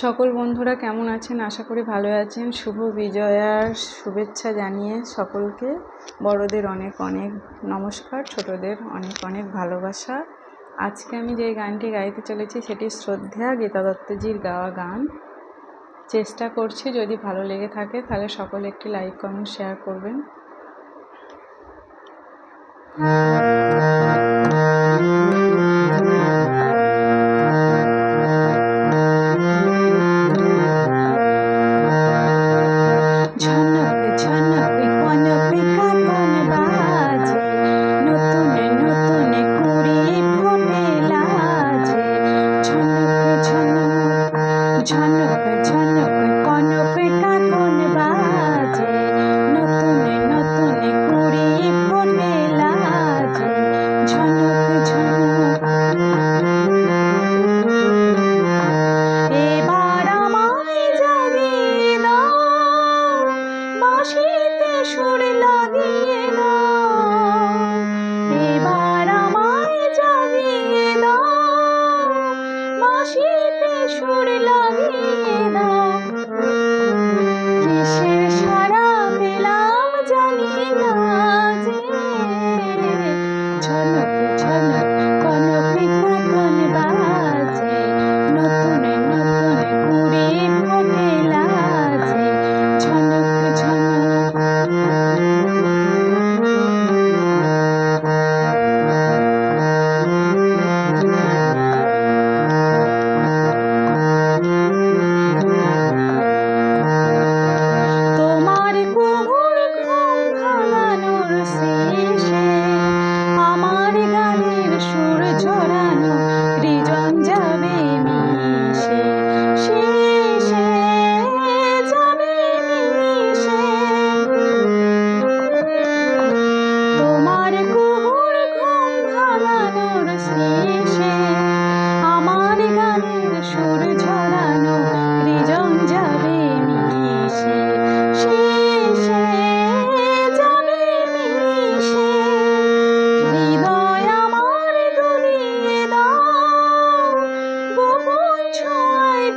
সকল বন্ধুরা কেমন আছেন? আশা করি ভালো আছেন। শুভ বিজয়ার শুভেচ্ছা জানিয়ে সকলকে বড়দের অনেক অনেক নমস্কার, ছোটদের অনেক অনেক ভালোবাসা। আজকে আমি যে গানটি গাইতে চলেছি সেটি শ্রদ্ধা গীতা দত্তজির গাওয়া গান। চেষ্টা করছি যদি ভালো লেগে থাকে তাহলে সকলে একটি লাইক কমেন্ট শেয়ার করবেন। ঝনক ঝনক কনক কাকন বাজে, নতুন নতুন কুড়ি ফোটে লাজে। ঝনক ঝনক এবার আমায় জাগিয়ে দাও, বাঁশিতে সুর লাগিয়ে দাও। এবার আমায় জাগিয়ে দাও, বাঁশিতে সুর লাগিয়ে দাও। কিসের সারা পেলাম জানি না যে, ঝনক ঝনক কনক কাকন বাজে, নতুন নতুন কুড়ি ফোটে লাজে। ঝনক ঝনক আমার গানের সুর ঝরানো হৃজন যাবে মিশে, শেষে যাবে মিশে। তোমার কুহুর ঘুম ভাঙানোর শেষে আমার গানের সুর ঝরানো হৃজন যাবে মিশে, শেষে যাবে মিশে। হৃদয় আমার দুলিয়ে দাও, গোপন ছোঁয়ায়